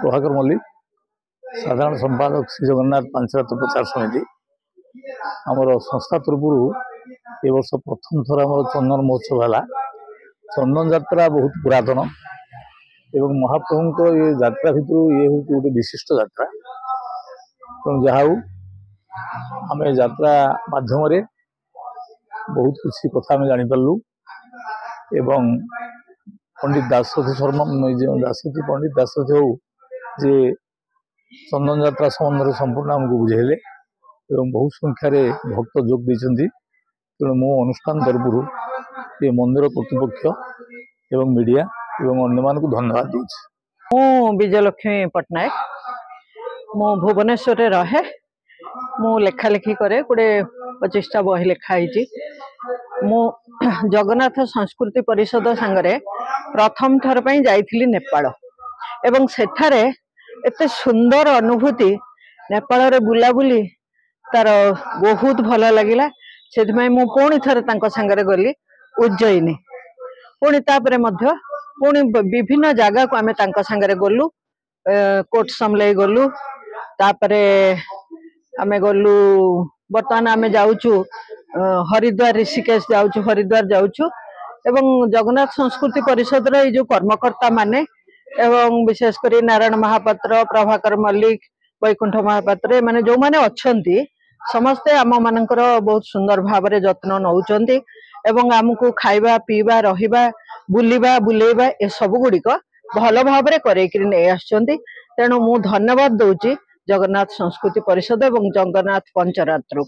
प्रभाकर मल्लिक साधारण संपादक श्री जगन्नाथ पांचरात्र प्रचार समिति आमर संस्था तरफ ए वर्ष प्रथम थर आम चंदन महोत्सव है। चंदन यात्रा बहुत पुरातन एवं महाप्रभु ये यात्रा भितर ये हूँ गोटे विशिष्ट यात्रा। तेणु जहा आम यात्रा मध्यम बहुत किसी कथा आम जापारू एवं पंडित दासरथी शर्मा दासरथी पंडित दासरथी हो जे चंदन यात्रा संबंध संपूर्ण आमको बुझेले एवं बहुत संख्यार भक्त जोग देते। तेणु मो अनुष्ठान तरफ ये मंदिर कर्तृपक्ष एवं मीडिया एवं अन्य मान को धन्यवाद दूसरी। मु विजयलक्ष्मी पट्टनायक मु भुवनेश्वर रहे मु लेखालेखी करे गोटे 25टा बही लिखाई। मु जगन्नाथ संस्कृति परिषद सांगरे प्रथम थर पर जाइथिली नेपाल एवं सेठारे एते सुंदर अनुभूति नेपाल रे बुलाबुली तार बहुत भल लगिला। से मु पुणी थर तांको सांगरे गली उज्जयिनी पुणी तापरे मध्य पुणी विभिन्न जगह को आमे तांको सांगरे गलु कोट समले गलु तापरे आमे गलु बर्तमान आमे जाउचु हरिद्वार ऋषिकेश जाउचु हरिद्वार जाउचु एवं जगन्नाथ संस्कृति परिषद रे जो कर्मकर्ता माने एवं विशेषकर नारायण महापात्र प्रभाकर मल्लिक वैकुंठ महापात्र माने जो माने अच्छंती समस्ते आम मानकर बहुत सुंदर भाव रे जत्न नौचंती एवं आमको खाइबा पीबा रहिबा बुलिबा बुलेबा ए सब गुड़िक भल भाव रे करेकरी नै आछंती। तेणु मु धन्यवाद दउची जगन्नाथ संस्कृति परिषद एवं जगन्नाथ पंचरात्र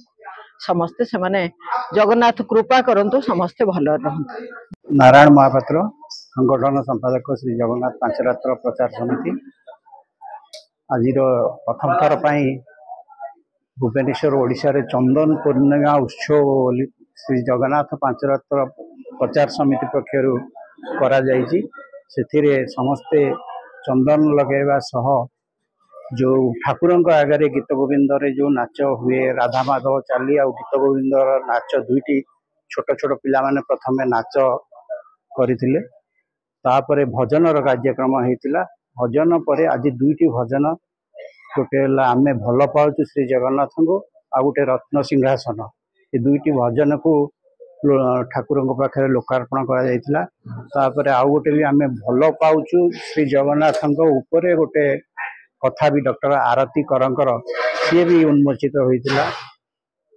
समस्ते से माने जगन्नाथ कृपा करंतु समस्ते भल रहंतु। नारायण महापात्र संगठन संपादक श्री जगन्नाथ पांचरात्र प्रचार समिति आज प्रथम थर भुवनेश्वर ओडिशा रे चंदन पूर्णिमा उत्सव श्री जगन्नाथ पांचरात्र प्रचार समिति पक्षर करा जायछि। सेथिरे समस्ते चंदन लगेवा सह जो ठाकुर आगे गीत गोविंद रे जो नाच हुए राधा माधव चाली आ गीत गोविंद नाच दुईटी छोट छोट पिला माने प्रथमे नाच करथिले तापरे भजन कार्यक्रम होता। भजन पर आज दुईटी भजन गोटे आमे भल पाउछु श्री जगन्नाथ को आ गोटे रत्न सिंहासन ये दुईटी भजन को ठाकुर पाखे लोकार्पण कर आउ गोटे भी आमे भल पाउछु श्री जगन्नाथ ऊपर गोटे कथा भी डॉक्टर आरती करंकर सी भी उन्मोचित होता।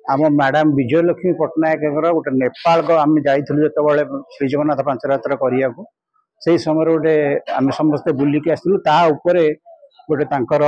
आम मैडम विजयलक्ष्मी पट्टनायक गोटे नेपाल को आम जाइलु जो श्री जगन्नाथ पांचरात्र करिया को से समय गोटे आम समस्ते बुलिकी आसलु ता उपरे गोटे तांकर